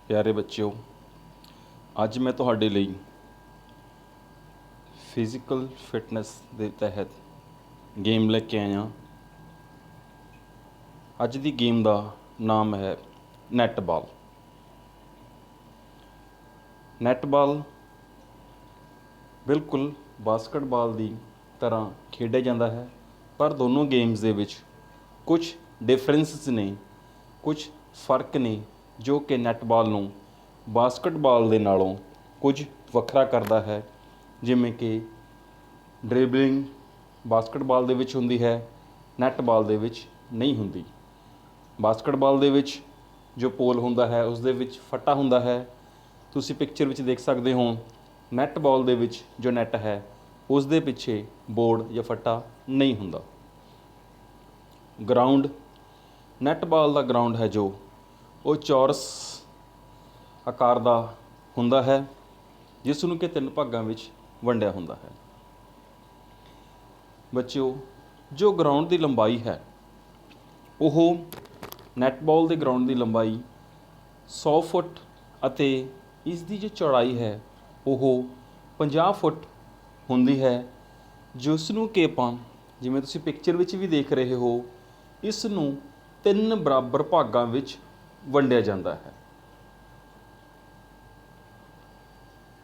प्यारे बच्चों, ਅੱਜ मैं ਤੁਹਾਡੇ ਲਈ ਫਿਜ਼ੀਕਲ ਫਿਟਨੈਸ ਦੇ ਤਹਿਤ ਗੇਮ ਲੈ ਕੇ ਆਇਆ। ਅੱਜ ਦੀ ਗੇਮ ਦਾ ਨਾਮ ਹੈ ਨੈੱਟਬਾਲ। ਨੈੱਟਬਾਲ ਬਿਲਕੁਲ ਬਾਸਕਟਬਾਲ ਦੀ ਤਰ੍ਹਾਂ ਖੇਡਿਆ ਜਾਂਦਾ ਹੈ, ਪਰ ਦੋਨੋਂ ਗੇਮਸ ਦੇ ਵਿੱਚ ਕੁਝ ਡਿਫਰੈਂਸਿਸ ਨੇ, ਕੁਝ ਫਰਕ ਨੇ ਜੋ ਕਿ ਨੈੱਟਬਾਲ ਨੂੰ ਬਾਸਕਟਬਾਲ ਦੇ ਨਾਲੋਂ ਕੁਝ ਵੱਖਰਾ ਕਰਦਾ ਹੈ। ਜਿਵੇਂ ਕਿ ਡਰਿਬਲਿੰਗ ਬਾਸਕਟਬਾਲ ਦੇ ਵਿੱਚ ਹੁੰਦੀ ਹੈ, ਨੈੱਟਬਾਲ ਦੇ ਵਿੱਚ ਨਹੀਂ ਹੁੰਦੀ। ਬਾਸਕਟਬਾਲ ਦੇ ਵਿੱਚ ਜੋ ਪੋਲ ਹੁੰਦਾ ਹੈ ਉਸ ਦੇ ਵਿੱਚ ਫੱਟਾ ਹੁੰਦਾ ਹੈ, ਤੁਸੀਂ ਪਿਕਚਰ ਵਿੱਚ ਦੇਖ ਸਕਦੇ ਹੋ। ਨੈੱਟਬਾਲ ਦੇ ਵਿੱਚ ਜੋ ਨੈੱਟ ਹੈ ਉਸ ਦੇ ਪਿੱਛੇ ਬੋਰਡ ਜਾਂ ਫੱਟਾ ਨਹੀਂ ਹੁੰਦਾ। ਗਰਾਊਂਡ ਨੈੱਟਬਾਲ ਦਾ ਗਰਾਊਂਡ ਹੈ ਜੋ ਉਹ ਚੌਰਸ ਆਕਾਰ ਦਾ ਹੁੰਦਾ ਹੈ, ਜਿਸ ਨੂੰ ਕਿ 3 ਭਾਗਾਂ ਵਿੱਚ ਵੰਡਿਆ ਹੁੰਦਾ ਹੈ। ਬੱਚਿਓ, ਜੋ ਗਰਾਊਂਡ ਦੀ ਲੰਬਾਈ ਹੈ ਉਹ ਨੈੱਟਬਾਲ ਦੇ ਗਰਾਊਂਡ ਦੀ ਲੰਬਾਈ 100 ਫੁੱਟ ਅਤੇ ਇਸ ਦੀ ਜੋ ਚੌੜਾਈ ਹੈ ਉਹ 50 ਫੁੱਟ ਹੁੰਦੀ ਹੈ, ਜਿਸ ਨੂੰ ਕਿ ਆਪਾਂ ਜਿਵੇਂ ਤੁਸੀਂ ਪਿਕਚਰ ਵਿੱਚ ਵੀ ਦੇਖ ਰਹੇ ਹੋ, ਇਸ ਨੂੰ 3 ਬਰਾਬਰ ਭਾਗਾਂ ਵਿੱਚ ਵੰਡਿਆ ਜਾਂਦਾ ਹੈ।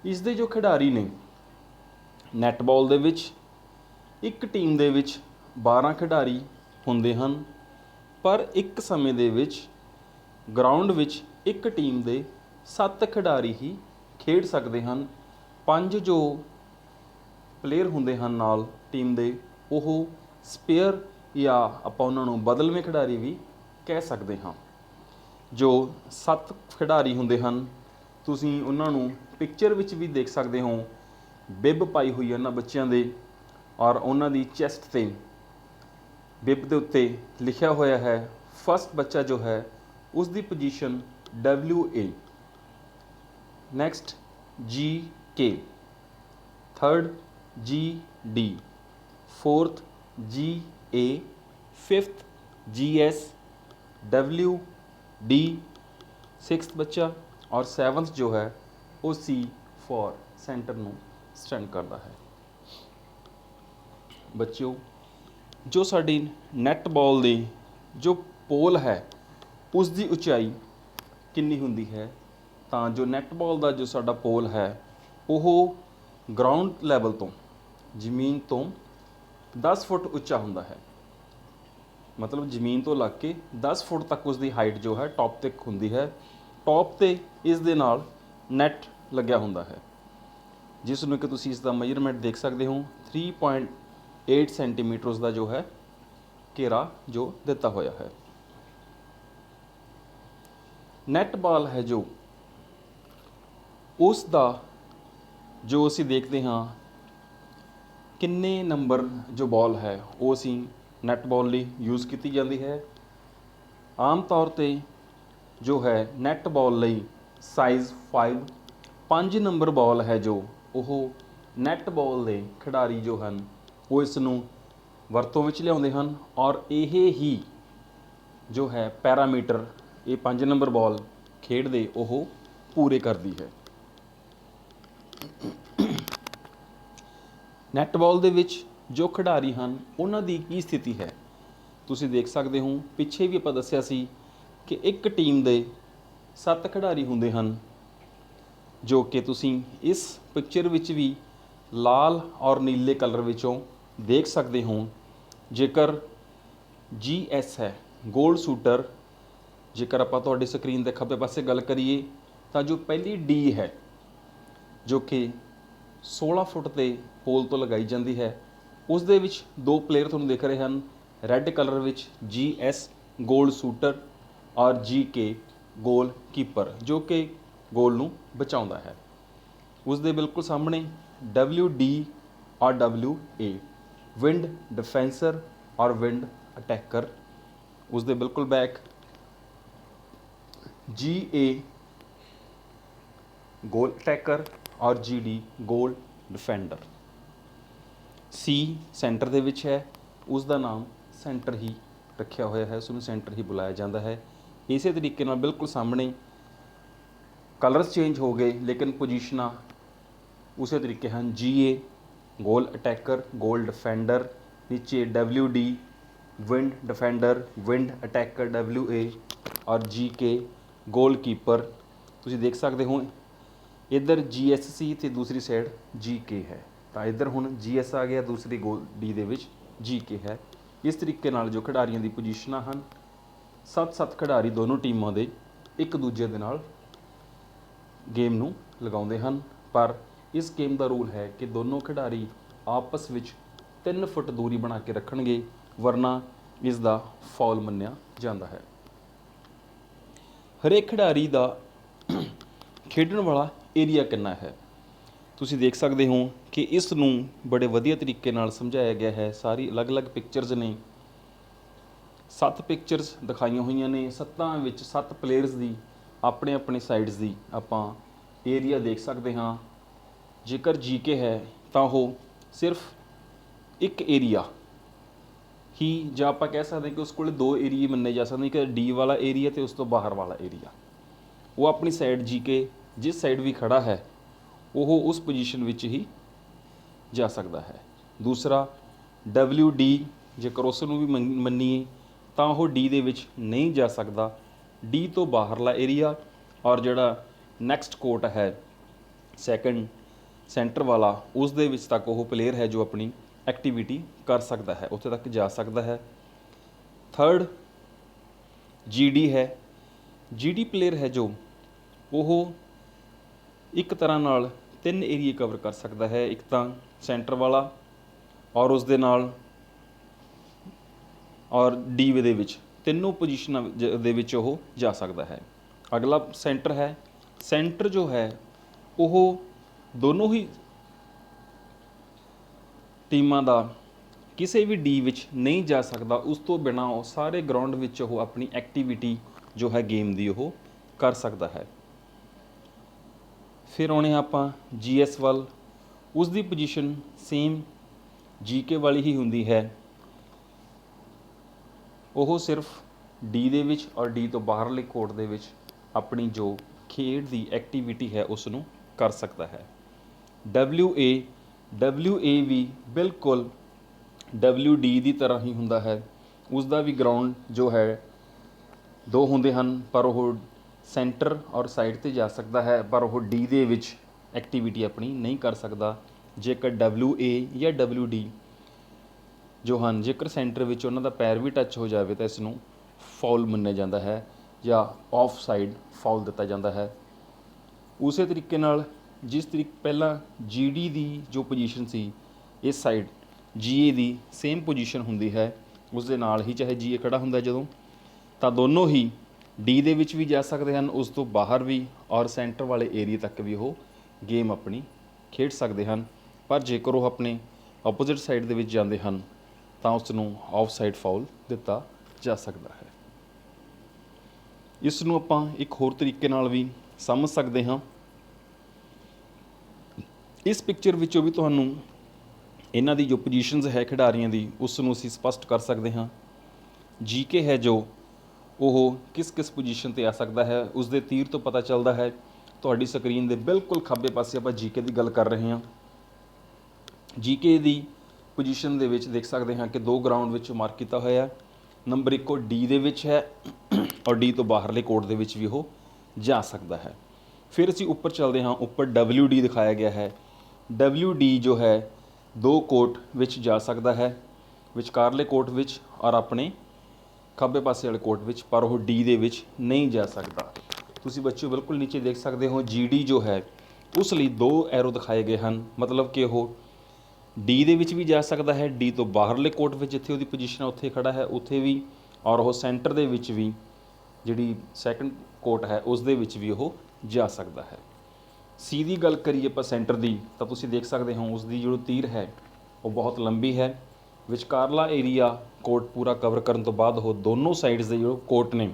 ਇਸ ਦੇ ਜੋ ਖਿਡਾਰੀ ਨੇ, ਨੈੱਟਬਾਲ ਦੇ ਵਿੱਚ ਇੱਕ ਟੀਮ ਦੇ ਵਿੱਚ 12 ਖਿਡਾਰੀ ਹੁੰਦੇ ਹਨ, ਪਰ ਇੱਕ ਸਮੇਂ ਦੇ ਵਿੱਚ ਗਰਾਊਂਡ ਵਿੱਚ ਇੱਕ ਟੀਮ ਦੇ 7 ਖਿਡਾਰੀ ਹੀ ਖੇਡ ਸਕਦੇ ਹਨ। 5 ਜੋ ਪਲੇਅਰ ਹੁੰਦੇ ਹਨ ਨਾਲ ਟੀਮ ਦੇ, ਉਹ ਸਪੇਅਰ ਜਾਂ ਆਪਾਂ ਉਹਨਾਂ ਨੂੰ ਬਦਲਵੇਂ ਖਿਡਾਰੀ ਵੀ ਕਹਿ ਸਕਦੇ ਹਾਂ। ਜੋ 7 ਖਿਡਾਰੀ ਹੁੰਦੇ ਹਨ, ਤੁਸੀਂ ਉਹਨਾਂ ਨੂੰ ਪਿਕਚਰ ਵਿੱਚ ਵੀ ਦੇਖ ਸਕਦੇ ਹੋ। ਬਿਬ ਪਾਈ ਹੋਈ ਹੈ ਉਹਨਾਂ ਬੱਚਿਆਂ ਦੇ, ਔਰ ਉਹਨਾਂ ਦੀ ਚੈਸਟ 'ਤੇ ਬਿਬ ਦੇ ਉੱਤੇ ਲਿਖਿਆ ਹੋਇਆ ਹੈ ਫਸਟ ਬੱਚਾ ਜੋ ਹੈ ਉਸ ਦੀ position WA, next GK, third GD, fourth GA, fifth GS, WD, sixth बच्चा, और सैवंथ जो है वो C फॉर सेंटर ਨੂੰ ਸਟੈਂਡ ਕਰਦਾ ਹੈ। ਬੱਚਿਓ, ਜੋ ਸਾਡੀ ਨੈੱਟਬਾਲ ਦੀ ਜੋ ਪੋਲ ਹੈ ਉਸ ਦੀ ਉਚਾਈ ਕਿੰਨੀ ਹੁੰਦੀ ਹੈ, ਤਾਂ ਜੋ ਨੈੱਟਬਾਲ ਦਾ ਜੋ ਸਾਡਾ ਪੋਲ ਹੈ ਉਹ ਗਰਾਊਂਡ ਲੈਵਲ ਤੋਂ, ਜ਼ਮੀਨ ਤੋਂ 10 ਫੁੱਟ ਉੱਚਾ ਹੁੰਦਾ ਹੈ। ਮਤਲਬ ਜ਼ਮੀਨ ਤੋਂ ਲੱਗ ਕੇ 10 ਫੁੱਟ ਤੱਕ ਉਸ ਦੀ ਹਾਈਟ ਜੋ ਹੈ ਟੌਪ ਤੱਕ ਹੁੰਦੀ ਹੈ। ਟੌਪ 'ਤੇ ਇਸ ਦੇ ਨਾਲ ਨੈੱਟ ਲੱਗਿਆ ਹੁੰਦਾ ਹੈ, ਜਿਸ ਨੂੰ ਕਿ ਤੁਸੀਂ ਇਸ ਦਾ ਮੇਜਰਮੈਂਟ ਦੇਖ ਸਕਦੇ ਹੋ। 3.8 ਸੈਂਟੀਮੀਟਰ ਉਸ ਦਾ ਜੋ ਹੈ ਘੇਰਾ ਜੋ ਦਿੱਤਾ ਹੋਇਆ ਹੈ। ਨੈੱਟਬਾਲ ਹੈ ਜੋ ਉਸ ਦਾ ਜੋ ਅਸੀਂ ਦੇਖਦੇ ਹਾਂ ਕਿੰਨੇ ਨੰਬਰ ਜੋ ਬਾਲ ਹੈ ਉਹ ਅਸੀਂ ਨੈੱਟਬਾਲ ਲਈ ਯੂਜ਼ ਕੀਤੀ ਜਾਂਦੀ ਹੈ। ਆਮ ਤੌਰ 'ਤੇ ਜੋ ਹੈ ਨੈੱਟਬਾਲ ਲਈ ਸਾਈਜ਼ 5 ਨੰਬਰ ਬਾਲ ਹੈ ਜੋ ਉਹ ਨੈੱਟਬਾਲ ਦੇ ਖਿਡਾਰੀ ਜੋ ਹਨ ਉਹ ਇਸ ਨੂੰ ਵਰਤੋਂ ਵਿੱਚ ਲਿਆਉਂਦੇ ਹਨ, ਔਰ ਇਹ ਹੀ ਜੋ ਹੈ ਪੈਰਾਮੀਟਰ ਇਹ 5 ਨੰਬਰ ਬਾਲ ਖੇਡਦੇ ਉਹ ਪੂਰੇ ਕਰਦੀ ਹੈ। ਨੈੱਟਬਾਲ ਦੇ ਵਿੱਚ ਜੋ ਖਿਡਾਰੀ ਹਨ ਉਹਨਾਂ ਦੀ ਕੀ ਸਥਿਤੀ ਹੈ ਤੁਸੀਂ ਦੇਖ ਸਕਦੇ ਹੋ। ਪਿੱਛੇ ਵੀ ਆਪਾਂ ਦੱਸਿਆ ਸੀ ਕਿ ਇੱਕ ਟੀਮ ਦੇ 7 ਖਿਡਾਰੀ ਹੁੰਦੇ ਹਨ, ਜੋ ਕਿ ਤੁਸੀਂ ਇਸ ਪਿਕਚਰ ਵਿੱਚ ਵੀ ਲਾਲ ਔਰ ਨੀਲੇ ਕਲਰ ਵਿੱਚੋਂ ਦੇਖ ਸਕਦੇ ਹੋ। ਜੇਕਰ GS ਹੈ ਗੋਲ ਸ਼ੂਟਰ, ਜੇਕਰ ਆਪਾਂ ਤੁਹਾਡੀ ਸਕਰੀਨ ਦੇ ਖੱਬੇ ਪਾਸੇ ਗੱਲ ਕਰੀਏ ਤਾਂ ਜੋ ਪਹਿਲੀ D ਹੈ ਜੋ ਕਿ 16 ਫੁੱਟ 'ਤੇ ਪੋਲ ਤੋਂ ਲਗਾਈ ਜਾਂਦੀ ਹੈ, ਉਸ ਦੇ ਵਿੱਚ 2 ਪਲੇਅਰ ਤੁਹਾਨੂੰ ਦਿਖ ਰਹੇ ਹਨ ਰੈੱਡ ਕਲਰ ਵਿੱਚ, GS ਗੋਲ ਸ਼ੂਟਰ ਔਰ GK ਗੋਲ ਕੀਪਰ ਜੋ ਕਿ ਗੋਲ ਨੂੰ ਬਚਾਉਂਦਾ ਹੈ। ਉਸ ਦੇ ਬਿਲਕੁਲ ਸਾਹਮਣੇ WD ਔਰ WA ਵਿੰਡ ਡਿਫੈਂਸਰ ਔਰ ਵਿੰਡ ਅਟੈਕਰ। ਉਸ ਦੇ ਬਿਲਕੁਲ ਬੈਕ GA गोल अटैकर और GD गोल डिफेंडर। C सेंटर ਦੇ ਵਿੱਚ ਹੈ, ਉਸ ਦਾ ਨਾਮ ਸੈਂਟਰ ਹੀ ਰੱਖਿਆ ਹੋਇਆ ਹੈ, ਉਸ ਨੂੰ ਸੈਂਟਰ ਹੀ ਬੁਲਾਇਆ ਜਾਂਦਾ ਹੈ। ਇਸੇ ਤਰੀਕੇ ਨਾਲ ਬਿਲਕੁਲ ਸਾਹਮਣੇ ਕਲਰਸ ਚੇਂਜ ਹੋ ਗਏ ਲੇਕਿਨ ਪੋਜੀਸ਼ਨਾਂ ਉਸੇ ਤਰੀਕੇ ਹਨ। GA ਗੋਲ ਅਟੈਕਰ, ਗੋਲ ਡਿਫੈਂਡਰ, नीचे WD wind defender, wind attacker WA और GK गोल कीपर। तुसीं देख सकते हो इधर GSC तो दूसरी साइड GK है, तो इधर हुण GS आ गया, दूसरी गोल D दे विच GK है। इस तरीके नाल जो खिडारियों की पोजीशनां हैं, 7-7 खिडारी दोनों टीमों के एक दूजे दे नाल गेम नूं लगाउंदे हन। पर इस गेम का रूल है कि दोनों खिडारी आपस विच 3 फुट दूरी बना के रखणगे, वरना इसका फॉल मन्निया जाता है। हरेक खिडारी का खेडण वाला एरिया कितना है, तुसीं देख सकते हो कि इस नूं बड़े वधिया तरीके नाल समझाया गया है। सारी अलग अलग पिक्चर्स ने, 7 पिक्चर्स दिखाईयां हुई ने, 7 विच 7 प्लेयर्स की अपने अपने साइड्स की आपां एरिया देख सकते हाँ। जेकर GK है तो वह सिर्फ एक एरिया ही, ਜਾਂ ਆਪਾਂ कह सकते हैं कि उस को 2 एरिए मन्ने जा सकते हैं, कि D वाला एरिया तो उस तो बाहर वाला एरिया। वो अपनी साइड GK जिस साइड भी खड़ा है वो उस पोजीशन विच ही जा सकता है। दूसरा WD जेकर उस नूं भी मन्नीए तो वह D दे विच नहीं जा सकता, D तो बाहरला एरिया। और जिहड़ा नैक्सट कोर्ट है सैकेंड सेंटर वाला, उस दे विच तक वो प्लेयर है जो अपनी एक्टिविटी कर सकता है, उत्थे तक जा सकता है। थर्ड GD है, GD प्लेयर है जो वो एक तरह नाल 3 एरिए कवर कर सकता है, एक तो सेंटर वाला और उस दे नाल और D दे विच, तीनों पोजीशनां दे विच वो जा सकता है। अगला सेंटर है, सेंटर जो है वो दोनों ही टीमां दा किसी भी D विच नहीं जा सकता, उस तो बिना वो सारे ग्राउंड विच वो अपनी एक्टिविटी जो है गेम दी वो कर सकता है। फिर आने आपां GS वाल, उसकी पोजीशन सेम GK वाली ही हुंदी है। वो सिर्फ D दे विच और D तो बाहरले कोर्ट दे विच अपनी जो खेड की एक्टिविटी है उसनूं कर सकता है। WA भी बिल्कुल WD की तरह ही हुंदा है, उसका भी ग्राउंड जो है 2 हुंदे हन, पर वह सेंटर और साइड ते जा सकता है, पर वह D दे विच एक्टिविटी अपनी नहीं कर सकता। जेकर WA या WD जो हैं, जेकर सेंटर विच उन्हां दा पैर भी टच हो जाए तो इसनूं फॉल मन्निया जाता है या ऑफ साइड फॉल दिता जाता है। उस तरीके नाल जिस तरीके पहला GD की जो पोजीशन सी, इस साइड GA की सेम पोजीशन हुंदी है, उस दे नाल ही चाहे GA खड़ा हुंदा जदों, तो दोनों ही D दे विच भी जा सकते हैं, उस तो बाहर भी और सेंटर वाले एरिए तक भी वो गेम अपनी खेड सकते हैं। पर जेकर वो अपने ऑपोजिट साइड दे विच जांदे हैं तो उसनूं ऑफ साइड फाउल दिता जा सकता है। इसनूं आपां एक होर तरीके नाल भी समझ सकते हाँ। इस पिक्चर विचों भी तुहानूं इन्हां दी जो पोजीशनस है खिडारियों की उसनूं असीं स्पष्ट कर सकते हाँ। GK है जो वो किस किस पोजीशन ते आ सकता है, उसके तीर तो पता चलता है। तुहाडी स्क्रीन के बिल्कुल खब्बे पासे आपां GK की गल कर रहे हैं। GK की पोजीशन दे विच देख सकते हैं कि 2 ग्राउंड विच मार्क किया होया, नंबर 1 D दे विच है और D तो बाहरले कोर्ट दे विच भी वो जा सकता है। फिर असीं उपर चलते हाँ, उपर WD दिखाया गया है। WD जो है 2 कोर्ट विच जा सकता है, विचकारले कोर्ट विच और अपने खब्बे पासे वाले कोर्ट विच, पर वो D दे विच नहीं जा सकता। तुसीं बच्चों बिल्कुल नीचे देख सकते हो GD जो है उस लई 2 एरो दिखाए गए हैं, मतलब कि वो D दे विच भी जा सकता है, D तो बाहरले कोर्ट विच जिथे उसकी पोजीशन उत्थे खड़ा है उत्थे भी, और वो सेंटर दे विच भी जिहड़ी सैकेंड कोर्ट है उस दे विच भी वो जा सकता है। C की गल करिए आपां सेंटर की, तो तुसीं देख सकते हो उसकी जो तीर है वो बहुत लंबी है। विचकारला एरिया कोर्ट पूरा कवर करने तो बाद वो दोनों साइड्स के जो कोर्ट ने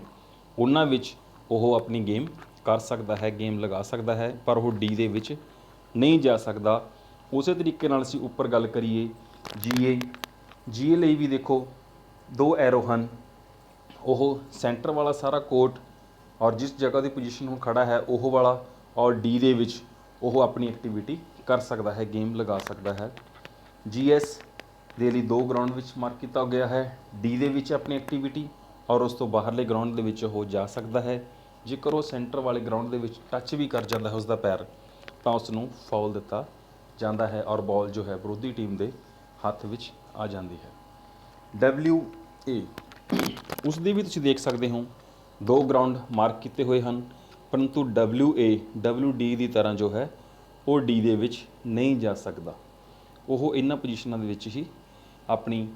उन्हां विच वो अपनी गेम कर सकता है, गेम लगा सकता है, पर वो D दे विच नहीं जा सकता। उस तरीके नाल असीं उपर गल करिए GA लई भी देखो 2 एरो हैं, वो सेंटर वाला सारा कोर्ट और जिस जगह की पोजीशन हुण खड़ा है वो वाला ਔਰ ਡੀ ਦੇ ਵਿੱਚ ਉਹ ਆਪਣੀ ਐਕਟੀਵਿਟੀ ਕਰ ਸਕਦਾ ਹੈ, ਗੇਮ ਲਗਾ ਸਕਦਾ ਹੈ। GS ਦੇ ਲਈ 2 ਗਰਾਊਂਡ ਵਿੱਚ ਮਾਰਕ ਕੀਤਾ ਗਿਆ ਹੈ, ਡੀ ਦੇ ਵਿੱਚ ਆਪਣੀ ਐਕਟੀਵਿਟੀ ਔਰ ਉਸ ਤੋਂ ਬਾਹਰਲੇ ਗਰਾਊਂਡ ਦੇ ਵਿੱਚ ਉਹ ਜਾ ਸਕਦਾ ਹੈ। ਜੇਕਰ ਉਹ ਸੈਂਟਰ ਵਾਲੇ ਗਰਾਊਂਡ ਦੇ ਵਿੱਚ ਟੱਚ ਵੀ ਕਰ ਜਾਂਦਾ ਹੈ ਉਸਦਾ ਪੈਰ, ਤਾਂ ਉਸ ਨੂੰ ਫਾਉਲ ਦਿੱਤਾ ਜਾਂਦਾ ਹੈ ਔਰ ਬਾਲ ਜੋ ਹੈ ਵਿਰੋਧੀ ਟੀਮ ਦੇ ਹੱਥ ਵਿੱਚ ਆ ਜਾਂਦੀ ਹੈ। WA ਉਸ ਦੀ ਵੀ ਤੁਸੀਂ ਦੇਖ ਸਕਦੇ ਹੋ 2 ਗਰਾਊਂਡ ਮਾਰਕ ਕੀਤੇ ਹੋਏ ਹਨ, ਪਰੰਤੂ WD ਦੀ ਤਰ੍ਹਾਂ ਜੋ ਹੈ ਉਹ ਡੀ ਦੇ ਵਿੱਚ ਨਹੀਂ ਜਾ ਸਕਦਾ। ਉਹ ਇਹਨਾਂ ਪੋਜੀਸ਼ਨਾਂ ਦੇ ਵਿੱਚ ਹੀ ਆਪਣੀ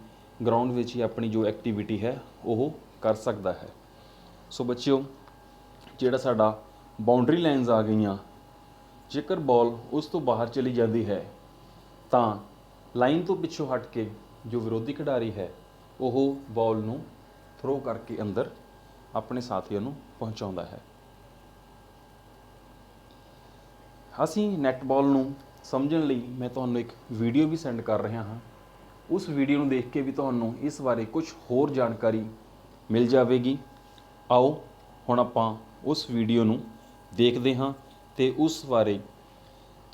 ਗਰਾਊਂਡ ਵਿੱਚ ਹੀ ਆਪਣੀ ਜੋ ਐਕਟੀਵਿਟੀ ਹੈ ਉਹ ਕਰ ਸਕਦਾ ਹੈ। ਸੋ ਬੱਚਿਓ, ਜਿਹੜਾ ਸਾਡਾ ਬਾਉਂਡਰੀ ਲਾਈਨਸ ਆ ਗਈਆਂ, ਜੇਕਰ ਬਾਲ ਉਸ ਤੋਂ ਬਾਹਰ ਚਲੀ ਜਾਂਦੀ ਹੈ ਤਾਂ ਲਾਈਨ ਤੋਂ ਪਿੱਛੋਂ ਹਟ ਕੇ ਜੋ ਵਿਰੋਧੀ ਖਿਡਾਰੀ ਹੈ ਉਹ ਬਾਲ ਨੂੰ ਥਰੋ ਕਰਕੇ ਅੰਦਰ ਆਪਣੇ ਸਾਥੀਆਂ ਨੂੰ ਪਹੁੰਚਾਉਂਦਾ ਹੈ। ਅਸੀਂ ਨੈੱਟਬਾਲ ਨੂੰ ਸਮਝਣ ਲਈ ਮੈਂ ਤੁਹਾਨੂੰ ਇੱਕ ਵੀਡੀਓ ਵੀ ਸੈਂਡ ਕਰ ਰਿਹਾ ਹਾਂ। ਉਸ ਵੀਡੀਓ ਨੂੰ ਦੇਖ ਕੇ ਵੀ ਤੁਹਾਨੂੰ ਇਸ ਬਾਰੇ ਕੁਝ ਹੋਰ ਜਾਣਕਾਰੀ ਮਿਲ ਜਾਵੇਗੀ। ਆਓ ਹੁਣ ਆਪਾਂ ਉਸ ਵੀਡੀਓ ਨੂੰ ਦੇਖਦੇ ਹਾਂ ਤੇ ਉਸ ਬਾਰੇ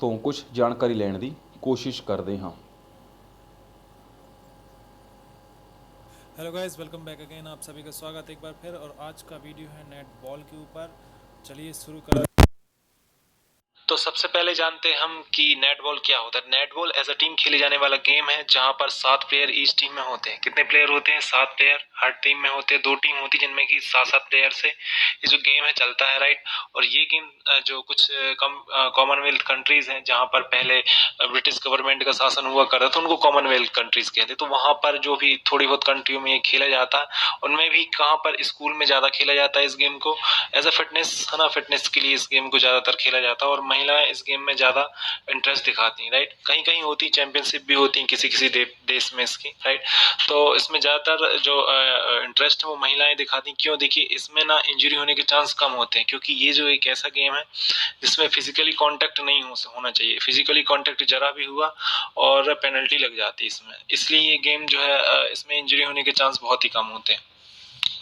ਤੋਂ ਕੁਝ ਜਾਣਕਾਰੀ ਲੈਣ ਦੀ कोशिश करते हाँ। Hello guys, welcome back again. आप सभी का स्वागत एक बार फिर। और आज का वीडियो है नेट बॉल के ऊपर। चलिए शुरू कर। तो सबसे पहले जानते हैं हम कि नेटबॉल क्या होता है। नेटबॉल एज अ टीम खेले जाने वाला गेम है जहां पर 7 प्लेयर ईच टीम में होते हैं। कितने प्लेयर होते हैं? 7 प्लेयर हर टीम में होते हैं। 2 टीम होती है जिनमें कि 7-7 प्लेयर से ये जो गेम है चलता है, राइट। और ये गेम जो कुछ कॉमनवेल्थ कंट्रीज हैं जहां पर पहले ब्रिटिश गवर्नमेंट का शासन हुआ करता था, उनको कॉमनवेल्थ कंट्रीज कहते। तो वहां पर जो भी थोड़ी बहुत कंट्रियों में ये खेला जाता है, उनमें भी कहाँ पर स्कूल में ज्यादा खेला जाता है इस गेम को, एज अ फिटनेस है ना। फिटनेस के लिए इस गेम को ज्यादातर खेला जाता है और महिलाएं इस गेम में ज्यादा इंटरेस्ट दिखाती हैं, राइट। कहीं कहीं होती चैंपियनशिप भी होती है किसी किसी देश में इसकी, राइट। तो इसमें ज्यादातर जो इंटरेस्ट है वो महिलाएं दिखाती हैं। क्यों? देखिए, इसमें ना इंजरी होने के चांस कम होते हैं, क्योंकि ये जो एक ऐसा गेम है जिसमें फिजिकली कांटेक्ट नहीं होना चाहिए। फिजिकली कांटेक्ट जरा भी हुआ और पेनल्टी लग जाती है इसमें, इसलिए ये गेम जो है इसमें इंजरी होने के चांस बहुत ही कम होते हैं,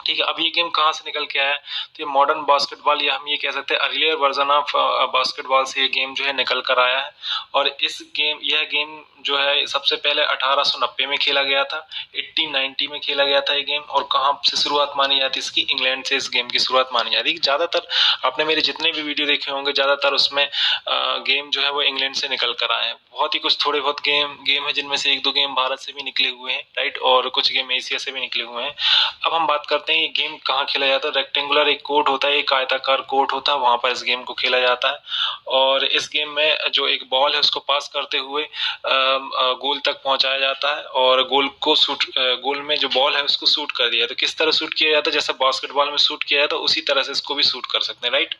ठीक है। अब ये गेम कहाँ से निकल के आया है? तो ये मॉडर्न बास्केटबॉल, या हम ये कह सकते हैं अर्लियर वर्जन ऑफ बास्केटबॉल से ये गेम जो है निकल कर आया है। और यह गेम जो है सबसे पहले 1890 में खेला गया था, 1890 में खेला गया था ये गेम। और कहाँ से शुरुआत मानी जाती है इसकी? इंग्लैंड से इस गेम की शुरुआत मानी जाती है। ज्यादातर आपने मेरे जितने भी वीडियो देखे होंगे, ज्यादातर उसमें गेम जो है वो इंग्लैंड से निकल कर आए हैं। बहुत ही कुछ थोड़े बहुत गेम है जिनमें से 1-2 गेम भारत से भी निकले हुए हैं, राइट। और कुछ गेम एशिया से भी निकले हुए हैं। अब हम बात करते हैं ये गेम कहाँ खेला जाता है। रेक्टेंगुलर एक कोर्ट होता है, एक आयताकार कोर्ट होता है, वहां पर इस गेम को खेला जाता है। और इस गेम में जो एक बॉल है उसको पास करते हुए गोल तक पहुंचाया जाता है और गोल में जो बॉल है उसको शूट कर दिया। तो किस तरह शूट किया जाता है? जैसे बास्केटबॉल में शूट किया जाता है उसी तरह से इसको भी शूट कर सकते हैं, राइट।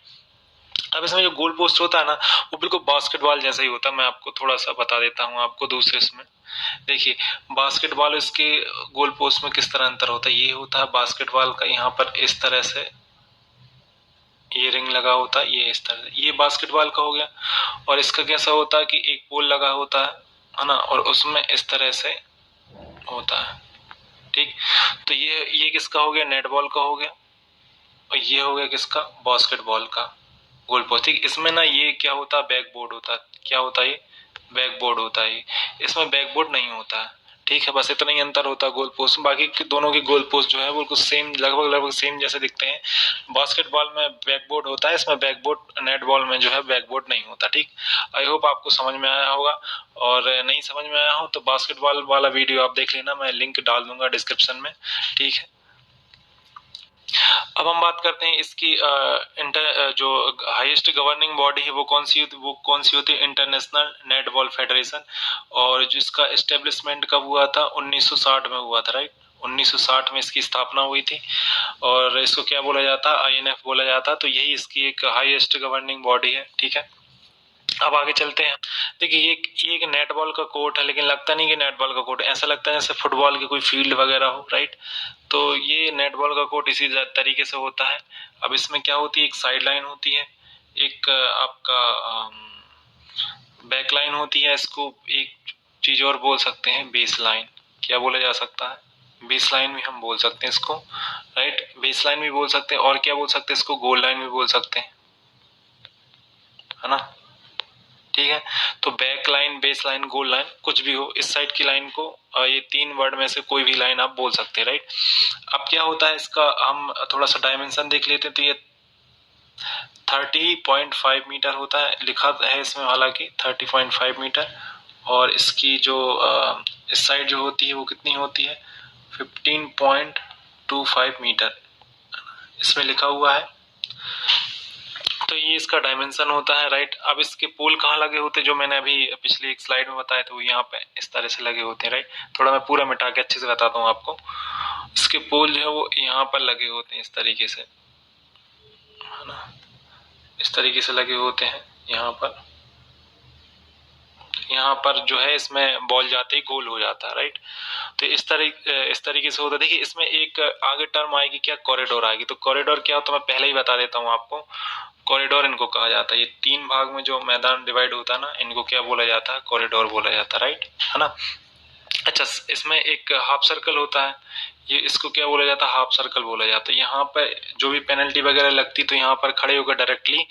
अब इसमें जो गोल पोस्ट होता है ना, वो बिल्कुल बास्केटबॉल जैसा ही होता है। मैं आपको थोड़ा सा बता देता हूँ आपको दूसरे इसमें। देखिए, बास्केटबॉल इसके गोल पोस्ट में किस तरह अंतर होता है। ये होता है बास्केटबॉल का, यहाँ पर इस तरह से ये रिंग लगा होता है, ये इस तरह से, ये बास्केटबॉल का हो गया। और इसका कैसा होता है कि एक पोल लगा होता है ना, और उसमें इस तरह से होता है, ठीक। तो ये किसका हो गया? नेटबॉल का हो गया। और ये हो गया किसका? बास्केटबॉल का गोल पोस्ट, ठीक। इसमें ना ये क्या होता है? बैकबोर्ड होता है। क्या होता है? ये बैकबोर्ड होता है। इसमें बैकबोर्ड नहीं होता है, ठीक है। बस इतना ही अंतर होता है गोल पोस्ट। बाकी दोनों के गोल पोस्ट जो है वो कुछ सेम, लगभग सेम जैसे दिखते हैं। बास्केटबॉल में बैकबोर्ड होता है, इसमें बैकबोर्ड, नेटबॉल में जो है बैकबोर्ड नहीं होता, ठीक। आई होप आपको समझ में आया होगा। और नहीं समझ में आया हो तो बास्केटबॉल वाला वीडियो आप देख लेना, मैं लिंक डाल दूंगा डिस्क्रिप्शन में, ठीक है। अब हम बात करते हैं इसकी जो हाईएस्ट गवर्निंग बॉडी है वो कौन सी होती है? International netball federation. और जिसका एस्टेब्लिशमेंट कब हुआ था? 1960 में हुआ था, राइट। 1960 में इसकी स्थापना हुई थी। और इसको क्या बोला जाता है? INF बोला जाता है। तो यही इसकी एक हाईएस्ट गवर्निंग बॉडी है, ठीक है। अब आगे चलते हैं। देखिए, ये एक नेटबॉल का कोर्ट है, लेकिन लगता नहीं कि नेटबॉल का कोर्ट, ऐसा लगता है जैसे फुटबॉल की कोई फील्ड वगैरह हो, राइट। तो ये नेटबॉल का कोर्ट इसी तरीके से होता है। अब इसमें क्या होती है? एक साइड लाइन होती है, एक आपका बैक लाइन होती है। इसको एक चीज और बोल सकते हैं, बेस लाइन। क्या बोला जा सकता है? बेस लाइन भी हम बोल सकते हैं इसको, राइट। बेस लाइन भी बोल सकते हैं। और क्या बोल सकते हैं इसको? गोल लाइन भी बोल सकते हैं। है ना, ठीक है। तो back line, base line, goal line, कुछ भी हो, इस साइड की लाइन को ये 3 वर्ड में से कोई भी लाइन आप बोल सकते हैं, राइट। अब क्या होता है इसका, हम थोड़ा सा डायमेंशन देख लेते हैं। तो ये 30.5 मीटर होता है, लिखा है इसमें हालांकि 30.5 मीटर। और इसकी जो इस साइड जो होती है वो कितनी होती है, 15.25 मीटर इसमें लिखा हुआ है। तो ये इसका डायमेंशन होता है, राइट। अब इसके पोल कहाँ लगे होते हैं, जो मैंने अभी पिछली एक स्लाइड में बताया था, वो यहाँ पे इस तरह से लगे होते हैं, राइट। थोड़ा मैं पूरा मिटा के अच्छे से बताता हूँ आपको। इसके पोल जो है वो यहाँ पर लगे होते हैं, इस तरीके से, है ना, इस तरीके से लगे होते हैं यहाँ पर। यहाँ पर जो है इसमें बॉल जाते ही गोल हो जाता है, राइट। तो इस तरीके से होता है। देखिए इसमें एक आगे टर्म आएगी क्या, कॉरिडोर आएगी। तो कॉरिडोर क्या होता है मैं पहले ही बता देता हूँ आपको। कॉरिडोर इनको कहा जाता है, ये 3 भाग में जो मैदान डिवाइड होता है ना, इनको क्या बोला जाता है, कॉरिडोर बोला जाता है, राइट, है ना। अच्छा, इसमें एक हाफ सर्कल होता है, ये इसको क्या बोला जाता है, हाफ सर्कल बोला जाता है। यहाँ पर जो भी पेनल्टी वगैरह लगती तो यहाँ पर खड़े होकर डायरेक्टली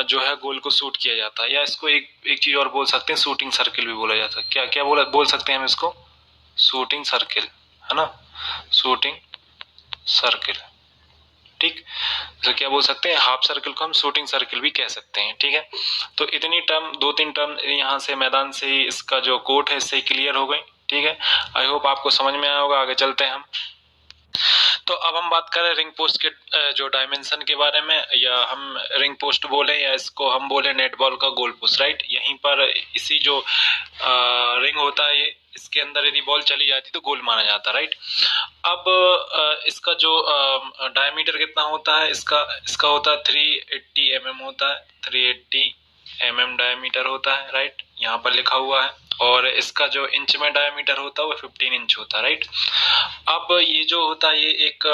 जो है गोल को शूट किया जाता है। या इसको एक चीज और बोल सकते हैं, शूटिंग सर्किल भी बोला जाता है। क्या क्या बोल सकते हैं हम इसको, शूटिंग सर्किल, है ना, शूटिंग सर्किल, ठीक। तो क्या बोल सकते हैं, हाफ सर्कल को हम शूटिंग सर्किल भी कह सकते हैं, ठीक है। तो इतनी टर्म, 2-3 टर्म यहाँ से मैदान से ही इसका जो कोर्ट है इससे क्लियर हो गई, ठीक है। आई होप आपको समझ में आया होगा। आगे चलते हैं हम। तो अब हम बात करें रिंग पोस्ट के जो डायमेंशन के बारे में, या हम रिंग पोस्ट बोले या इसको हम बोले नेट बॉल का गोल पोस्ट, राइट। यहीं पर इसी जो रिंग होता है, ये इसके अंदर यदि बॉल चली जाती तो गोल माना जाता, राइट। अब इसका जो डायमीटर कितना होता है, इसका होता है 380 mm होता है, 380 mm डायमीटर होता है, राइट, यहाँ पर लिखा हुआ है। और इसका जो इंच में डायमीटर होता है वो 15 इंच होता है, राइट। अब ये जो होता है, ये एक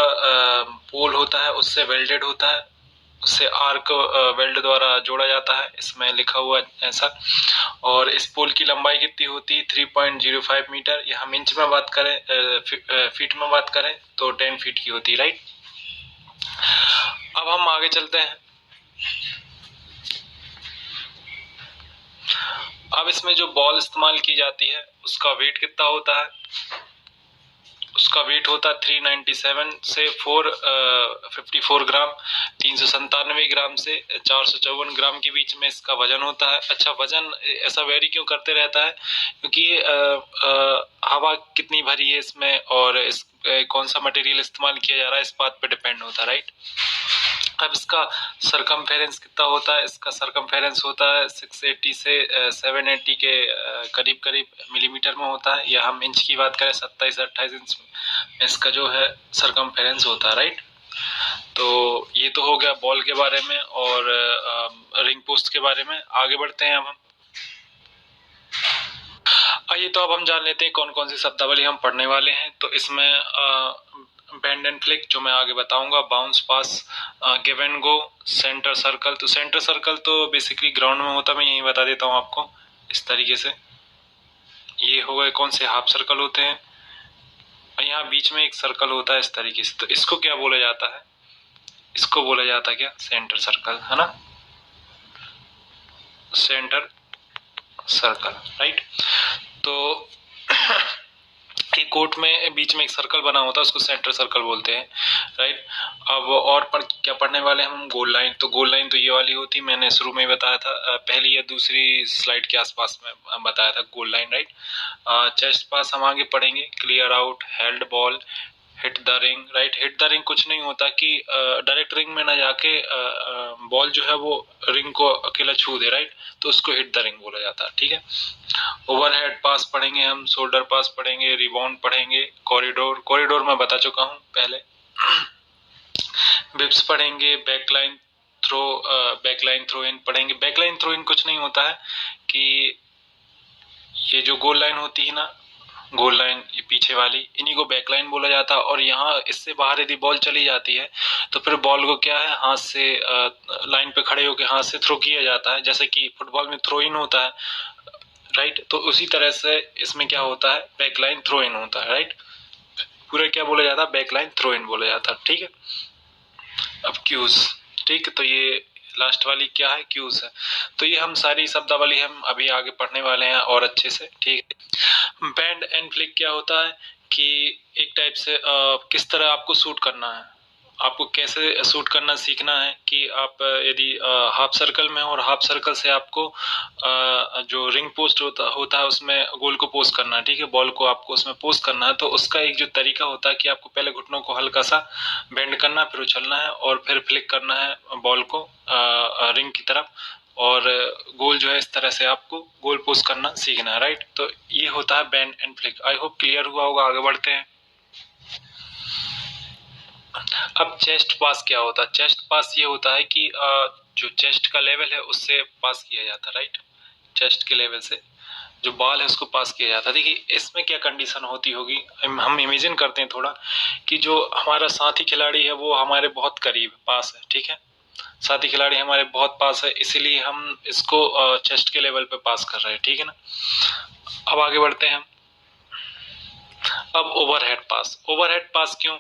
पोल होता है, उससे वेल्डेड होता है, उससे आर्क वेल्ड द्वारा जोड़ा जाता है, इसमें लिखा हुआ ऐसा। और इस पोल की लंबाई कितनी होती है, 3.05 मीटर। या हम इंच में बात करें, फीट में बात करें तो 10 फीट की होती है, राइट। अब हम आगे चलते हैं। अब इसमें जो बॉल इस्तेमाल की जाती है उसका वेट कितना होता है, उसका वेट होता है 397 से 454 ग्राम, 397 ग्राम से 454 ग्राम के बीच में इसका वजन होता है। अच्छा, वजन ऐसा वेरी क्यों करते रहता है, क्योंकि हवा कितनी भरी है इसमें और इस कौन सा मटेरियल इस्तेमाल किया जा रहा है, इस बात पे डिपेंड होता है, राइट। अब इसका सरकमफेरेंस कितना होता है, इसका सरकमफेरेंस होता है 680 से 780 के करीब करीब मिलीमीटर में होता है। या हम इंच की बात करें 27 से 28 इंच में इसका जो है सरकमफेरेंस होता है, राइट। तो ये तो हो गया बॉल के बारे में और रिंग पोस्ट के बारे में। आगे बढ़ते हैं अब हम। आइए तो अब हम जान लेते हैं कौन कौन सी शब्दावली हम पढ़ने वाले हैं। तो इसमें बैंड एंड फ्लिक जो मैं आगे बताऊंगा, bounce pass, give and go, centre circle. तो सेंटर सर्कल तो बेसिकली ग्राउंड में होता है, मैं यही बता देता हूँ आपको इस तरीके से। ये हो गए कौन से, हाफ सर्कल होते हैं। और यहाँ बीच में एक सर्कल होता है इस तरीके से। तो इसको क्या बोला जाता है, इसको बोला जाता है क्या, सेंटर सर्कल, है ना, सेंटर सर्कल, राइट। तो एक कोर्ट में बीच में एक सर्कल बना होता है, उसको सेंटर सर्कल बोलते हैं, राइट। अब और क्या पढ़ने वाले हम, गोल लाइन। तो गोल लाइन तो ये वाली होती, मैंने शुरू में ही बताया था, पहली या दूसरी स्लाइड के आसपास में बताया था गोल लाइन, राइट। चेस्ट पास हम आगे पढ़ेंगे, clear out, held ball, hit the ring, right. Hit the ring कुछ नहीं होता कि डायरेक्ट रिंग में ना जाके बॉल जो है वो रिंग को अकेला छू दे, राइट। तो उसको हिट द रिंग बोला जाता है, ठीक है। ओवरहेड पास पढ़ेंगे हम, शोल्डर पास पढ़ेंगे, रिबाउंड पढ़ेंगे, कॉरिडोर, कॉरिडोर मैं बता चुका हूँ पहले। बिप्स पढ़ेंगे, backline throw, backline throw in पढ़ेंगे। बैकलाइन थ्रो इन कुछ नहीं होता है कि ये जो गोल लाइन होती है ना, गोल लाइन ये पीछे वाली, इन्हीं को बैकलाइन बोला जाता है। और यहाँ इससे बाहर यदि बॉल चली जाती है तो फिर बॉल को क्या है, हाथ से लाइन पे खड़े होकर हाथ से थ्रो किया जाता है, जैसे कि फुटबॉल में थ्रो इन होता है, राइट। तो उसी तरह से इसमें क्या होता है, बैकलाइन थ्रो इन होता है, राइट। पूरा क्या बोला जाता है, बैकलाइन थ्रो इन बोला जाता है, ठीक है। अब क्यूज, ठीक है। तो ये लास्ट वाली क्या है, क्यूज है। तो ये हम सारी शब्दावली हम अभी आगे पढ़ने वाले हैं और अच्छे से, ठीक है। बैंड एंड फ्लिक क्या होता है कि एक टाइप से किस तरह आपको शूट करना है, आपको कैसे शूट करना सीखना है कि आप यदि हाफ सर्कल में हो और हाफ सर्कल से आपको जो रिंग पोस्ट होता है उसमें गोल को पोस्ट करना है, ठीक है, बॉल को आपको उसमें पोस्ट करना है। तो उसका एक जो तरीका होता है कि आपको पहले घुटनों को हल्का सा बेंड करना, फिर उछलना है और फिर फ्लिक करना है बॉल को रिंग की तरफ, और गोल जो है इस तरह से आपको गोल पोस्ट करना सीखना है, राइट। तो ये होता है band and flick. I hope clear हुआ होगा, आगे बढ़ते हैं। अब चेस्ट पास क्या होता है? चेस्ट पास ये होता है कि जो चेस्ट का लेवल है उससे पास किया जाता है, राइट। चेस्ट के लेवल से जो बॉल है उसको पास किया जाता है। देखिए इसमें क्या कंडीशन होती होगी, हम इमेजिन करते हैं थोड़ा कि जो हमारा साथी खिलाड़ी है वो हमारे बहुत करीब पास है, ठीक है, साथी खिलाड़ी हमारे बहुत पास है, इसीलिए हम इसको चेस्ट के लेवल पे पास कर रहे हैं, ठीक है ना। अब आगे बढ़ते हैं हम। अब ओवरहेड पास, ओवरहेड पास क्यों?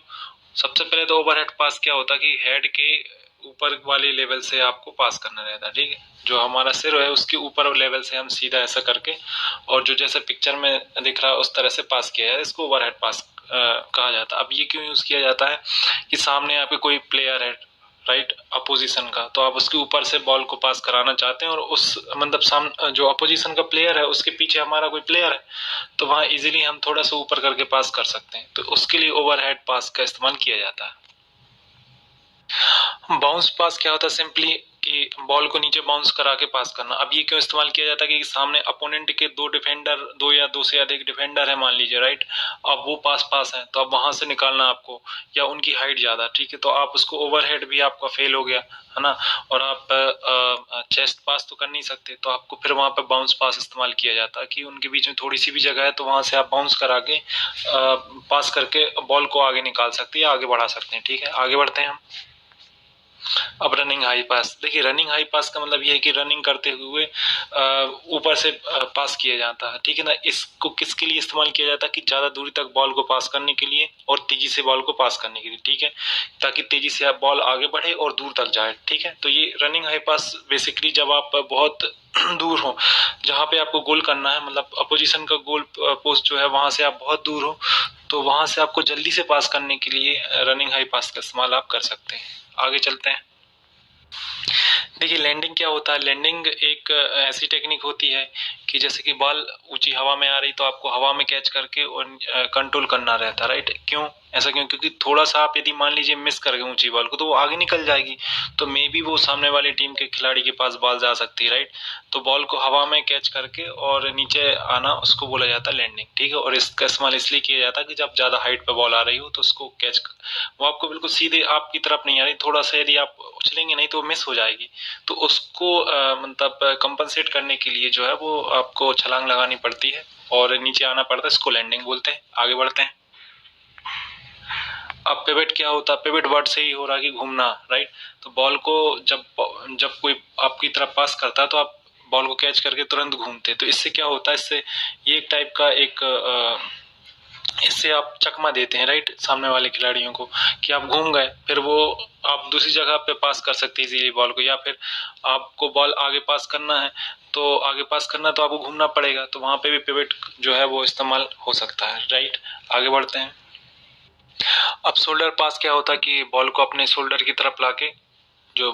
सबसे पहले तो ओवरहेड पास क्या होता है कि हेड के ऊपर वाले लेवल से आपको पास करना रहता है, ठीक है, जो हमारा सिर है उसके ऊपर लेवल से हम सीधा ऐसा करके, और जो जैसे पिक्चर में दिख रहा है उस तरह से पास किया जाए, इसको ओवरहेड पास कहा जाता है। अब ये क्यों यूज किया जाता है कि सामने आपके कोई प्लेयर है, राइट, अपोजिशन का, तो आप उसके ऊपर से बॉल को पास कराना चाहते हैं और उस मतलब जो अपोजिशन का प्लेयर है उसके पीछे हमारा कोई प्लेयर है, तो वहां इजीली हम थोड़ा सा ऊपर करके पास कर सकते हैं, तो उसके लिए ओवरहेड पास का इस्तेमाल किया जाता है। बाउंस पास क्या होता है? सिंपली कि बॉल को नीचे बाउंस करा के पास करना। अब ये क्यों इस्तेमाल किया जाता है कि सामने अपोनेंट के दो डिफेंडर, दो या दो से अधिक डिफेंडर है मान लीजिए, राइट, अब वो पास है तो अब वहां से निकालना आपको, या उनकी हाइट ज्यादा, ठीक है, तो आप उसको ओवरहेड भी आपका फेल हो गया है ना, और आप चेस्ट पास तो कर नहीं सकते, तो आपको फिर वहां पे बाउंस पास इस्तेमाल किया जाता है कि उनके बीच में थोड़ी सी भी जगह है तो वहां से आप बाउंस करा के पास करके बॉल को आगे निकाल सकते हैं या आगे बढ़ा सकते हैं, ठीक है। आगे बढ़ते हैं हम। अब रनिंग हाई पास, देखिए रनिंग हाई पास का मतलब ये है कि रनिंग करते हुए ऊपर से पास किया जाता है, ठीक है ना। इसको किसके लिए इस्तेमाल किया जाता है कि ज्यादा दूरी तक बॉल को पास करने के लिए और तेजी से बॉल को पास करने के लिए, ठीक है, ताकि तेजी से आप बॉल आगे बढ़े और दूर तक जाए, ठीक है। तो ये रनिंग हाई पास बेसिकली जब आप बहुत दूर हो, जहां पे आपको गोल करना है, मतलब अपोजिशन का गोल पोस्ट जो है वहां से आप बहुत दूर हो, तो वहां से आपको जल्दी से पास करने के लिए रनिंग हाई पास का इस्तेमाल आप कर सकते हैं। आगे चलते हैं। देखिए लैंडिंग क्या होता है? लैंडिंग एक ऐसी टेक्निक होती है कि जैसे कि बॉल ऊंची हवा में आ रही तो आपको हवा में कैच करके और कंट्रोल करना रहता है, राइट। क्यों ऐसा? क्यों? क्योंकि थोड़ा सा आप यदि मान लीजिए मिस कर गए ऊंची बॉल को तो वो आगे निकल जाएगी, तो मे बी वो सामने वाली टीम के खिलाड़ी के पास बॉल जा सकती है, राइट। तो बॉल को हवा में कैच करके और नीचे आना उसको बोला जाता है लैंडिंग, ठीक है। और इसका इस्तेमाल इसलिए किया जाता है कि जब ज्यादा हाइट पे बॉल आ रही हो तो उसको कैच, वो आपको बिल्कुल सीधे आपकी तरफ नहीं आ रही, थोड़ा सा यदि आप उछलेंगे नहीं तो मिस हो जाएगी, तो उसको मतलब कंपनसेट करने के लिए जो है वो आपको छलांग लगानी पड़ती है और नीचे आना पड़ता है, इसको लैंडिंग बोलते हैं। आगे बढ़ते हैं। अब पिवट क्या होता है? पिवट वर्ड से ही हो रहा है कि घूमना, राइट। तो बॉल को जब जब कोई आपकी तरफ पास करता है तो आप बॉल को कैच करके तुरंत घूमते हैं, तो इससे क्या होता है, इससे ये एक टाइप का एक इससे आप चकमा देते हैं, राइट, सामने वाले खिलाड़ियों को कि आप घूम गए, फिर वो आप दूसरी जगह पे पास कर सकते हैं इजीली बॉल को, या फिर आपको बॉल आगे पास करना है तो आगे पास करना तो आपको घूमना पड़ेगा, तो वहां पे भी पिवट जो है वो इस्तेमाल हो सकता है, राइट। आगे बढ़ते हैं। अब शोल्डर पास क्या होता है कि बॉल को अपने शोल्डर की तरफ लाके, जो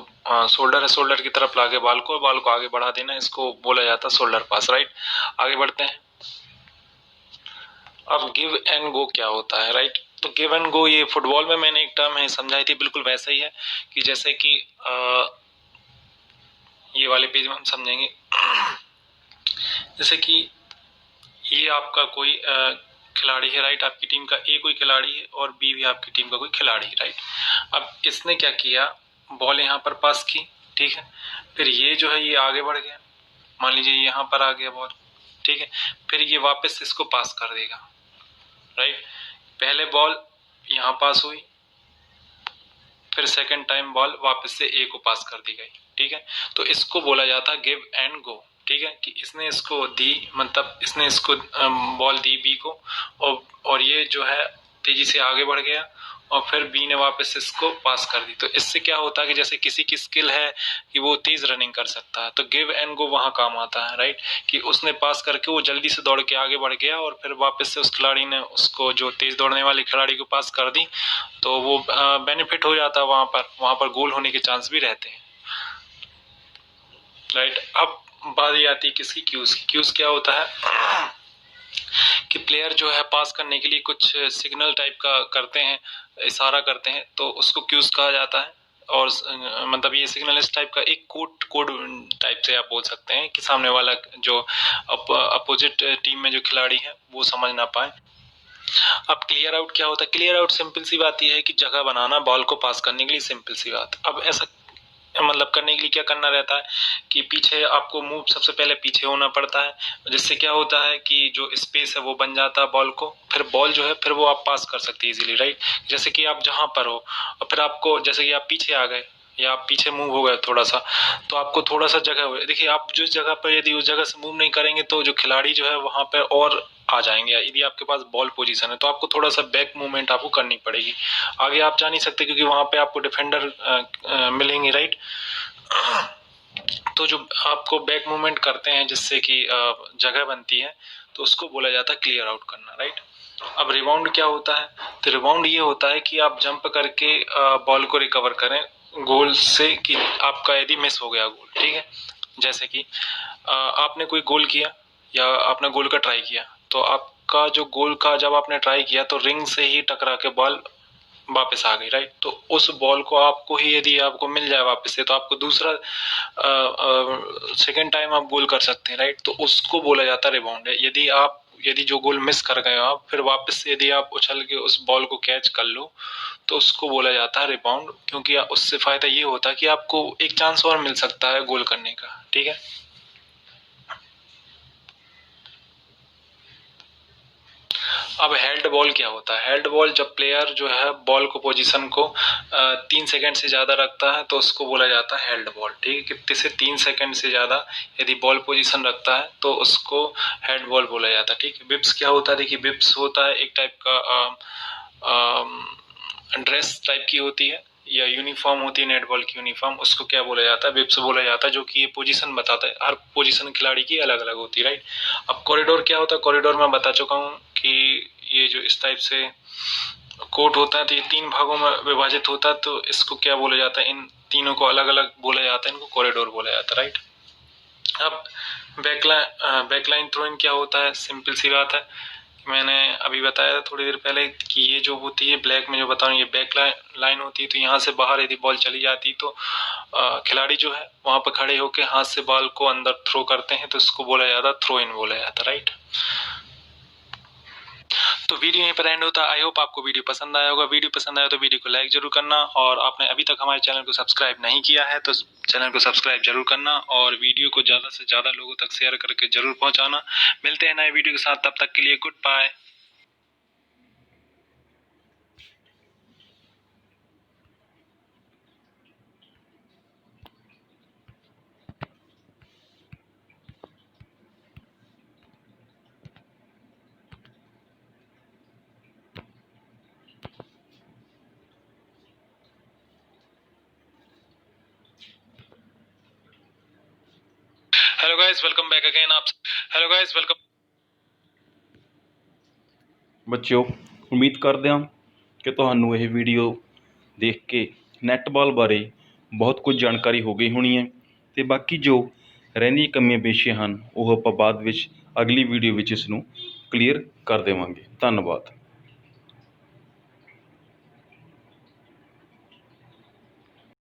शोल्डर है शोल्डर की तरफ लाके बॉल को आगे बढ़ा देना, इसको बोला जाता है शोल्डर पास, राइट। आगे बढ़ते हैं। अब गिव एंड गो क्या होता है, राइट। तो गिव एंड गो ये फुटबॉल में मैंने एक टर्म है समझाई थी, बिल्कुल वैसा ही है कि जैसे कि ये वाले पेज में हम समझेंगे जैसे कि ये आपका कोई खिलाड़ी है, राइट, आपकी टीम का ए कोई खिलाड़ी है और बी भी आपकी टीम का कोई खिलाड़ी है, राइट। अब इसने क्या किया, बॉल यहाँ पर पास की, ठीक है, फिर ये जो है ये आगे बढ़ गया, मान लीजिए यहाँ पर आ गया बॉल, ठीक है, फिर ये वापस इसको पास कर देगा, राइट। पहले बॉल यहाँ पास हुई, फिर सेकंड टाइम बॉल वापस से ए को पास कर दी गई, ठीक है। तो इसको बोला जाता है गिव एंड गो, ठीक है, कि इसने इसको दी, मतलब इसने इसको बॉल दी बी को, और ये जो है तेजी से आगे बढ़ गया और फिर बी ने वापस इसको पास कर दी। तो इससे क्या होता है कि जैसे किसी की स्किल है कि वो तेज रनिंग कर सकता है, तो गिव एंड गो वहां काम आता है, राइट, कि उसने पास करके वो जल्दी से दौड़ के आगे बढ़ गया और फिर वापस से उस खिलाड़ी ने उसको, जो तेज दौड़ने वाले खिलाड़ी को पास कर दी, तो वो बेनिफिट हो जाता है, वहां पर गोल होने के चांस भी रहते हैं, राइट। अब बारी आती है किसकी, क्यूज। क्यूज क्या होता है कि प्लेयर जो है पास करने के लिए कुछ सिग्नल टाइप का करते हैं, इशारा करते हैं, तो उसको क्यूज कहा जाता है। और मतलब ये सिग्नल इस टाइप का एक कोड टाइप से आप बोल सकते हैं कि सामने वाला जो अपोजिट टीम में जो खिलाड़ी है वो समझ ना पाए। अब क्लियर आउट क्या होता है? क्लियर आउट सिंपल सी बात यह है कि जगह बनाना बॉल को पास करने के लिए, सिंपल सी बात। अब ऐसा मतलब करने के लिए क्या करना रहता है कि पीछे आपको मूव सबसे पहले पीछे होना पड़ता है, जिससे क्या होता है कि जो स्पेस है वो बन जाता है बॉल को, फिर बॉल जो है फिर वो आप पास कर सकते हैं इजीली, राइट। जैसे कि आप जहां पर हो और फिर आपको, जैसे कि आप पीछे आ गए या आप पीछे मूव हो गए थोड़ा सा, तो आपको थोड़ा सा जगह हो, देखिए आप जिस जगह पर, यदि उस जगह से मूव नहीं करेंगे तो जो खिलाड़ी जो है वहां पर और आ जाएंगे। यदि आपके पास बॉल पोजीशन है तो आपको थोड़ा सा बैक मूवमेंट आपको करनी पड़ेगी, आगे आप जा नहीं सकते क्योंकि वहां पे आपको डिफेंडर मिलेंगे, राइट। तो जो आपको बैक मूवमेंट करते हैं जिससे कि जगह बनती है, तो उसको बोला जाता है क्लियर आउट करना, राइट। अब रिबाउंड क्या होता है? तो रिबाउंड ये होता है कि आप जंप करके बॉल को रिकवर करें गोल से, कि आपका यदि मिस हो गया गोल, ठीक है। जैसे कि आपने कोई गोल किया या आपने गोल का ट्राई किया, तो आपका जो गोल का जब आपने ट्राई किया तो रिंग से ही टकरा के बॉल वापस आ गई, राइट। तो उस बॉल को आपको ही यदि आपको मिल जाए वापस से, तो आपको दूसरा सेकेंड टाइम आप गोल कर सकते हैं, राइट। तो उसको बोला जाता है रिबाउंड है। यदि जो गोल मिस कर गए आप, फिर वापस से यदि आप उछल के उस बॉल को कैच कर लो, तो उसको बोला जाता है रिबाउंड, क्योंकि उससे फायदा ये होता है कि आपको एक चांस और मिल सकता है गोल करने का, ठीक है। अब हेल्ड बॉल क्या होता है? हेल्ड बॉल, जब प्लेयर जो है बॉल को पोजीशन को 3 सेकंड से ज्यादा रखता है तो उसको बोला जाता है हेल्ड बॉल, ठीक है। कितने से 3 सेकंड से ज्यादा यदि बॉल पोजीशन रखता है तो उसको हेल्ड बॉल बोला जाता है, ठीक है। बिप्स क्या होता है? देखिए बिप्स होता है एक टाइप का ड्रेस टाइप की होती है या यूनिफॉर्म होती है, नेटबॉल की यूनिफॉर्म, उसको क्या बोला जाता है? बिप्स बोला जाता है, जो कि ये पोजीशन बताता है। हर पोजीशन खिलाड़ी की अलग अलग होती है, राइट। अब कॉरिडोर क्या होता है? कॉरिडोर में बता चुका हूँ कि ये जो इस टाइप से कोर्ट होता है तो ये 3 भागों में विभाजित होता है, तो इसको क्या बोला जाता है? इन तीनों को अलग अलग बोला जाता है, इनको कॉरिडोर बोला जाता है, राइट। अब बैकलाइन थ्रोइंग क्या होता है? सिंपल सी बात है, मैंने अभी बताया था थोड़ी देर पहले कि ये जो होती है ब्लैक में जो बता रहा हूँ, ये बैक लाइन होती है। तो यहाँ से बाहर यदि बॉल चली जाती तो खिलाड़ी जो है वहां पर खड़े होकर हाथ से बॉल को अंदर थ्रो करते हैं, तो इसको बोला जाता है थ्रो इन बोला जाता है, राइट। तो वीडियो यहीं पर एंड होता है। आई होप आपको वीडियो पसंद आया होगा। वीडियो पसंद आया तो वीडियो को लाइक जरूर करना, और आपने अभी तक हमारे चैनल को सब्सक्राइब नहीं किया है तो चैनल को सब्सक्राइब जरूर करना, और वीडियो को ज्यादा से ज्यादा लोगों तक शेयर करके जरूर पहुंचाना। मिलते हैं नए वीडियो के साथ, तब तक के लिए goodbye. Hello guys, welcome back again. Hello guys, welcome. ਬੱਚਿਓ, ਉਮੀਦ ਕਰਦੇ ਹਾਂ ਕਿ ਤੁਹਾਨੂੰ ਇਹ ਵੀਡੀਓ ਦੇਖ ਕੇ ਨੈੱਟਬਾਲ ਬਾਰੇ ਬਹੁਤ ਕੁਝ ਜਾਣਕਾਰੀ ਹੋ ਗਈ ਹੋਣੀ ਹੈ, ਅਤੇ ਬਾਕੀ ਜੋ ਰਹਿੰਦੀਆਂ ਕਮੀਆਂ ਪੇਸ਼ੀਆਂ ਹਨ ਉਹ ਆਪਾਂ ਬਾਅਦ ਵਿੱਚ ਅਗਲੀ ਵੀਡੀਓ ਵਿੱਚ ਇਸ ਨੂੰ ਕਲੀਅਰ ਕਰ ਦੇਵਾਂਗੇ। ਧੰਨਵਾਦ।